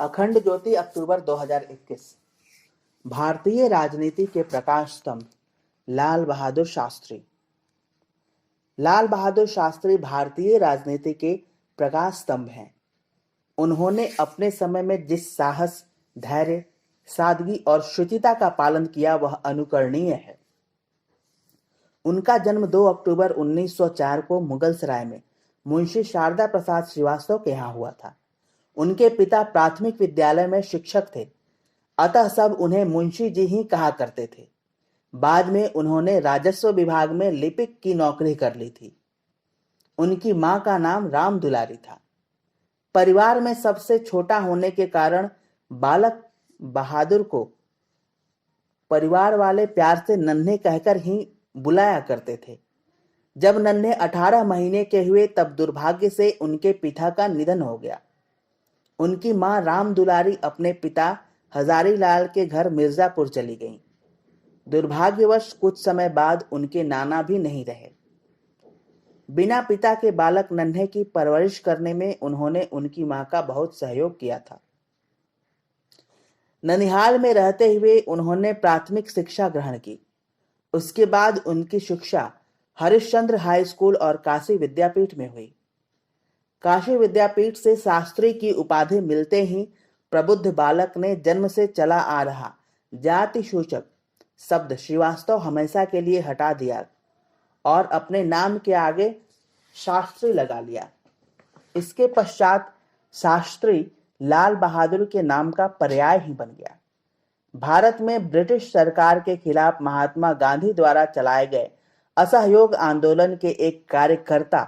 अखंड ज्योति अक्टूबर 2021। भारतीय राजनीति के प्रकाश स्तंभ लाल बहादुर शास्त्री। लाल बहादुर शास्त्री भारतीय राजनीति के प्रकाश स्तंभ हैं। उन्होंने अपने समय में जिस साहस, धैर्य, सादगी और शुचिता का पालन किया वह अनुकरणीय है। उनका जन्म 2 अक्टूबर 1904 को मुगलसराय में मुंशी शारदा प्रसाद श्रीवास्तव के यहाँ हुआ था। उनके पिता प्राथमिक विद्यालय में शिक्षक थे, अतः सब उन्हें मुंशी जी ही कहा करते थे। बाद में उन्होंने राजस्व विभाग में लिपिक की नौकरी कर ली थी। उनकी मां का नाम राम दुलारी था। परिवार में सबसे छोटा होने के कारण बालक बहादुर को परिवार वाले प्यार से नन्हे कहकर ही बुलाया करते थे। जब नन्हे 18 महीने के हुए तब दुर्भाग्य से उनके पिता का निधन हो गया। उनकी मां राम दुलारी अपने पिता हजारी लाल के घर मिर्जापुर चली गईं। दुर्भाग्यवश कुछ समय बाद उनके नाना भी नहीं रहे। बिना पिता के बालक नन्हे की परवरिश करने में उन्होंने उनकी मां का बहुत सहयोग किया था। ननिहाल में रहते हुए उन्होंने प्राथमिक शिक्षा ग्रहण की। उसके बाद उनकी शिक्षा हरिश्चंद्र हाई स्कूल और काशी विद्यापीठ में हुई। काशी विद्यापीठ से शास्त्री की उपाधि मिलते ही प्रबुद्ध बालक ने जन्म से चला आ रहा जाति सूचक शब्द श्रीवास्तव हमेशा के लिए हटा दिया और अपने नाम के आगे शास्त्री लगा लिया। इसके पश्चात शास्त्री लाल बहादुर के नाम का पर्याय ही बन गया। भारत में ब्रिटिश सरकार के खिलाफ महात्मा गांधी द्वारा चलाए गए असहयोग आंदोलन के एक कार्यकर्ता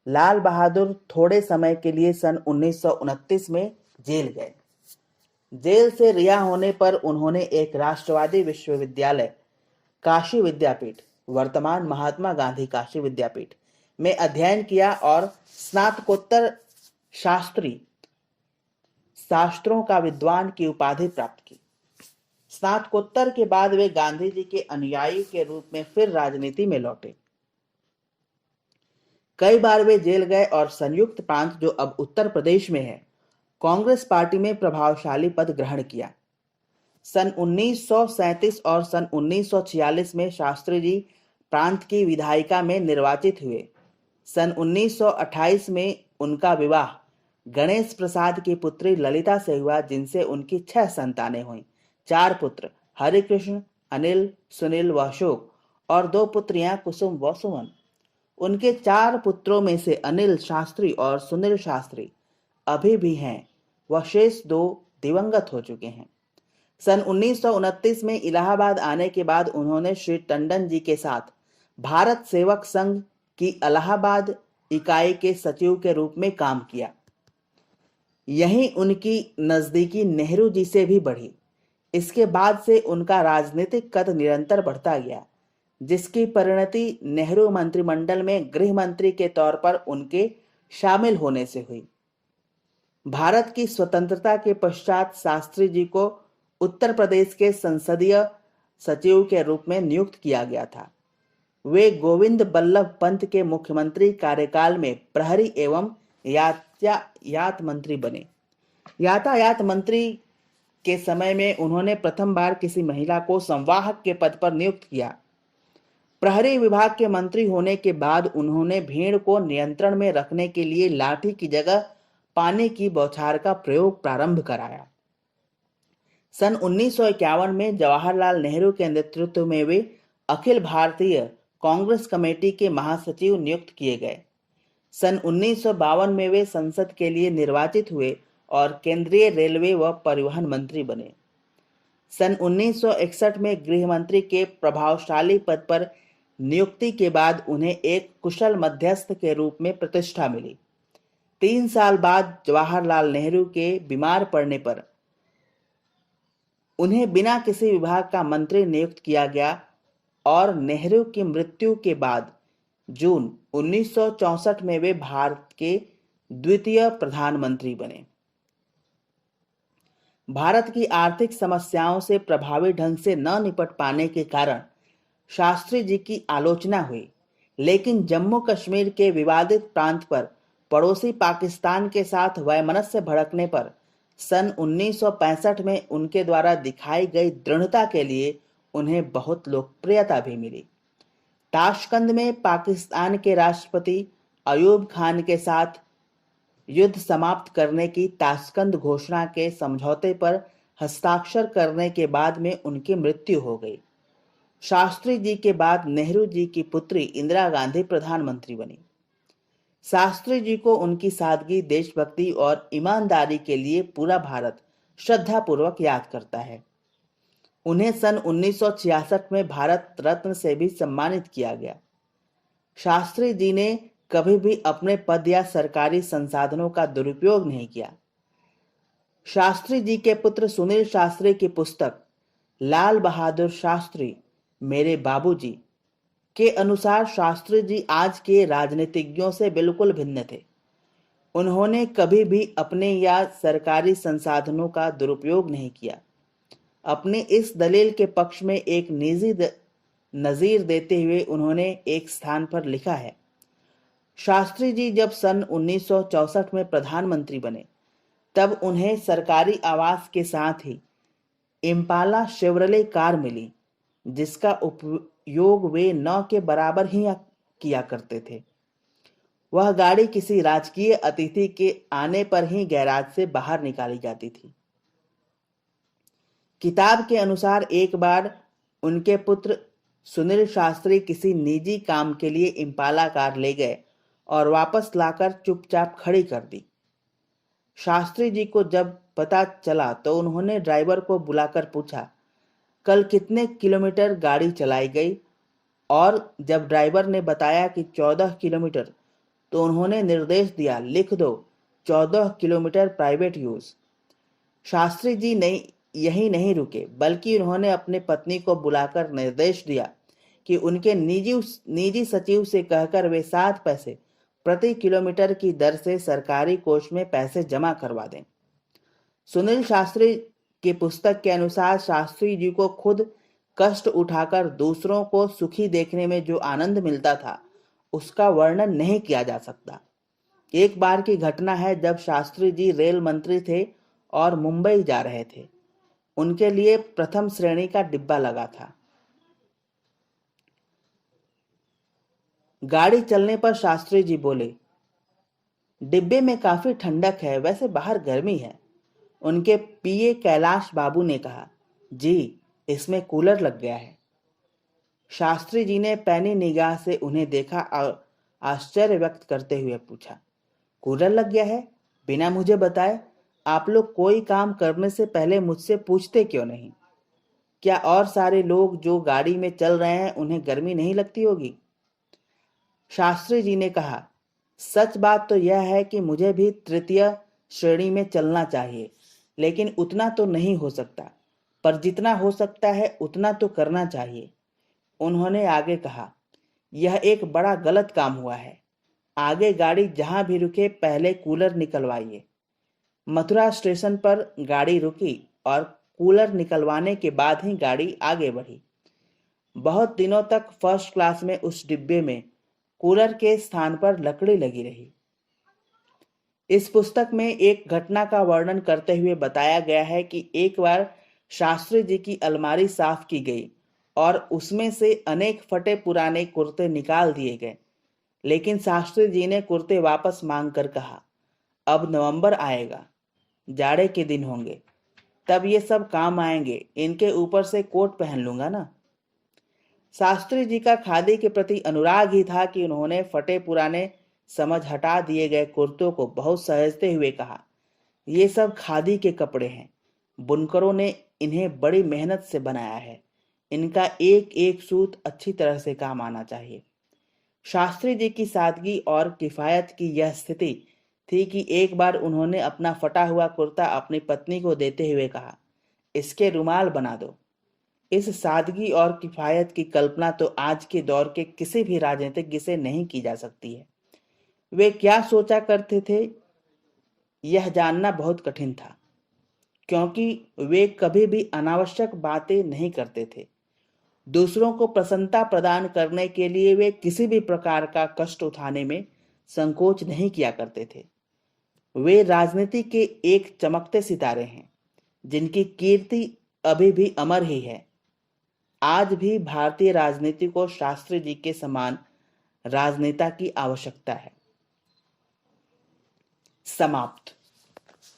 लाल बहादुर थोड़े समय के लिए सन 1929 में जेल गए। जेल से रिहा होने पर उन्होंने एक राष्ट्रवादी विश्वविद्यालय काशी विद्यापीठ, वर्तमान महात्मा गांधी काशी विद्यापीठ में अध्ययन किया और स्नातकोत्तर शास्त्री शास्त्रों का विद्वान की उपाधि प्राप्त की। स्नातकोत्तर के बाद वे गांधी जी के अनुयायी के रूप में फिर राजनीति में लौटे। कई बार वे जेल गए और संयुक्त प्रांत, जो अब उत्तर प्रदेश में है, कांग्रेस पार्टी में प्रभावशाली पद ग्रहण किया। सन 1937 और सन 1946 में शास्त्री जी प्रांत की विधायिका में निर्वाचित हुए। सन 1928 में उनका विवाह गणेश प्रसाद की पुत्री ललिता से हुआ, जिनसे उनकी 6 संतानें हुईं। 4 पुत्र हरिकृष्ण, अनिल, सुनील व अशोक और 2 पुत्रियां कुसुम व सुमन। उनके 4 पुत्रों में से अनिल शास्त्री और सुनील शास्त्री अभी भी हैं व शेष 2 दिवंगत हो चुके हैं। सन 1929 में इलाहाबाद आने के बाद उन्होंने श्री टंडन जी के साथ भारत सेवक संघ की इलाहाबाद इकाई के सचिव के रूप में काम किया। यहीं उनकी नजदीकी नेहरू जी से भी बढ़ी। इसके बाद से उनका राजनीतिक कद निरंतर बढ़ता गया, जिसकी परिणति नेहरू मंत्रिमंडल में गृह मंत्री के तौर पर उनके शामिल होने से हुई। भारत की स्वतंत्रता के पश्चात शास्त्री जी को उत्तर प्रदेश के संसदीय सचिव के रूप में नियुक्त किया गया था। वे गोविंद बल्लभ पंत के मुख्यमंत्री कार्यकाल में प्रहरी एवं यातायात मंत्री बने। यातायात मंत्री के समय में उन्होंने प्रथम बार किसी महिला को संवाहक के पद पर नियुक्त किया। प्रहरी विभाग के मंत्री होने के बाद उन्होंने भीड़ को नियंत्रण में रखने के लिए लाठी की जगह पानी की बौछार का प्रयोग प्रारंभ कराया। सन 1951 में जवाहरलाल नेहरू के नेतृत्व में वे अखिल भारतीय कांग्रेस कमेटी के महासचिव नियुक्त किए गए। सन 1952 में वे संसद के लिए निर्वाचित हुए और केंद्रीय रेलवे व परिवहन मंत्री बने। सन 1961 में गृह मंत्री के प्रभावशाली पद पर नियुक्ति के बाद उन्हें एक कुशल मध्यस्थ के रूप में प्रतिष्ठा मिली। 3 साल बाद जवाहरलाल नेहरू के बीमार पड़ने पर उन्हें बिना किसी विभाग का मंत्री नियुक्त किया गया और नेहरू की मृत्यु के बाद जून 1964 में वे भारत के द्वितीय प्रधानमंत्री बने। भारत की आर्थिक समस्याओं से प्रभावी ढंग से न निपट पाने के कारण शास्त्री जी की आलोचना हुई, लेकिन जम्मू कश्मीर के विवादित प्रांत पर पड़ोसी पाकिस्तान के साथ वैमनस्य भड़कने पर सन 1965 में उनके द्वारा दिखाई गई दृढ़ता के लिए उन्हें बहुत लोकप्रियता भी मिली। ताशकंद में पाकिस्तान के राष्ट्रपति अयूब खान के साथ युद्ध समाप्त करने की ताशकंद घोषणा के समझौते पर हस्ताक्षर करने के बाद में उनकी मृत्यु हो गई। शास्त्री जी के बाद नेहरू जी की पुत्री इंदिरा गांधी प्रधानमंत्री बनी। शास्त्री जी को उनकी सादगी, देशभक्ति और ईमानदारी के लिए पूरा भारत श्रद्धापूर्वक याद करता है। उन्हें सन 1966 में भारत रत्न से भी सम्मानित किया गया। शास्त्री जी ने कभी भी अपने पद या सरकारी संसाधनों का दुरुपयोग नहीं किया। शास्त्री जी के पुत्र सुनील शास्त्री की पुस्तक लाल बहादुर शास्त्री मेरे बाबूजी के अनुसार शास्त्री जी आज के राजनीतिज्ञों से बिल्कुल भिन्न थे। उन्होंने कभी भी अपने या सरकारी संसाधनों का दुरुपयोग नहीं किया। अपने इस दलील के पक्ष में एक निजी नजीर देते हुए उन्होंने एक स्थान पर लिखा है, शास्त्री जी जब सन 1964 में प्रधानमंत्री बने तब उन्हें सरकारी आवास के साथ ही इम्पाला शेवरले कार मिली, जिसका उपयोग वे न के बराबर ही किया करते थे। वह गाड़ी किसी राजकीय अतिथि के आने पर ही गैराज से बाहर निकाली जाती थी। किताब के अनुसार एक बार उनके पुत्र सुनील शास्त्री किसी निजी काम के लिए इम्पाला कार ले गए और वापस लाकर चुपचाप खड़ी कर दी। शास्त्री जी को जब पता चला तो उन्होंने ड्राइवर को बुलाकर पूछा, कल कितने किलोमीटर गाड़ी चलाई गई? और जब ड्राइवर ने बताया कि 14 किलोमीटर, तो उन्होंने निर्देश दिया, लिख दो 14 kilometre private use. Shastri ji यही नहीं रुके, बल्कि उन्होंने अपने पत्नी को बुलाकर निर्देश दिया कि उनके निजी सचिव से कहकर वे 7 पैसे प्रति किलोमीटर की दर से सरकारी कोष में पैसे जमा करवा दें। सुनील शास्त्री की पुस्तक के अनुसार शास्त्री जी को खुद कष्ट उठाकर दूसरों को सुखी देखने में जो आनंद मिलता था, उसका वर्णन नहीं किया जा सकता। एक बार की घटना है जब शास्त्री जी रेल मंत्री थे और मुंबई जा रहे थे। उनके लिए प्रथम श्रेणी का डिब्बा लगा था। गाड़ी चलने पर शास्त्री जी बोले, डिब्बे में काफी ठंडक है, वैसे बाहर गर्मी है। उनके पीए कैलाश बाबू ने कहा, जी इसमें कूलर लग गया है। शास्त्री जी ने पैनी निगाह से उन्हें देखा और आश्चर्य व्यक्त करते हुए पूछा, कूलर लग गया है? बिना मुझे बताए? आप लोग कोई काम करने से पहले मुझसे पूछते क्यों नहीं? क्या और सारे लोग जो गाड़ी में चल रहे हैं उन्हें गर्मी नहीं लगती होगी? शास्त्री जी ने कहा, सच बात तो यह है कि मुझे भी तृतीय श्रेणी में चलना चाहिए, लेकिन उतना तो नहीं हो सकता, पर जितना हो सकता है उतना तो करना चाहिए। उन्होंने आगे कहा, यह एक बड़ा गलत काम हुआ है। आगे गाड़ी जहां भी रुके पहले कूलर निकलवाइए। मथुरा स्टेशन पर गाड़ी रुकी और कूलर निकलवाने के बाद ही गाड़ी आगे बढ़ी। बहुत दिनों तक फर्स्ट क्लास में उस डिब्बे में कूलर के स्थान पर लकड़ी लगी रही। इस पुस्तक में एक घटना का वर्णन करते हुए बताया गया है कि एक बार शास्त्री जी की अलमारी साफ की गई और उसमें से अनेक फटे पुराने कुर्ते निकाल दिए गए, लेकिन शास्त्री जी ने कुर्ते वापस मांगकर कहा, अब नवंबर आएगा, जाड़े के दिन होंगे, तब ये सब काम आएंगे, इनके ऊपर से कोट पहन लूंगा ना। शास्त्री जी का खादी के प्रति अनुराग ही था कि उन्होंने फटे पुराने समझ हटा दिए गए कुर्तों को बहुत सहेजते हुए कहा, ये सब खादी के कपड़े हैं, बुनकरों ने इन्हें बड़ी मेहनत से बनाया है, इनका एक एक सूत अच्छी तरह से काम आना चाहिए। शास्त्री जी की सादगी और किफायत की यह स्थिति थी कि एक बार उन्होंने अपना फटा हुआ कुर्ता अपनी पत्नी को देते हुए कहा, इसके रुमाल बना दो। इस सादगी और किफायत की कल्पना तो आज के दौर के किसी भी राजनीतिज्ञ से नहीं की जा सकती है। वे क्या सोचा करते थे यह जानना बहुत कठिन था, क्योंकि वे कभी भी अनावश्यक बातें नहीं करते थे। दूसरों को प्रसन्नता प्रदान करने के लिए वे किसी भी प्रकार का कष्ट उठाने में संकोच नहीं किया करते थे। वे राजनीति के एक चमकते सितारे हैं जिनकी कीर्ति अभी भी अमर ही है। आज भी भारतीय राजनीति को शास्त्री जी के समान राजनेता की आवश्यकता है। समाप्त।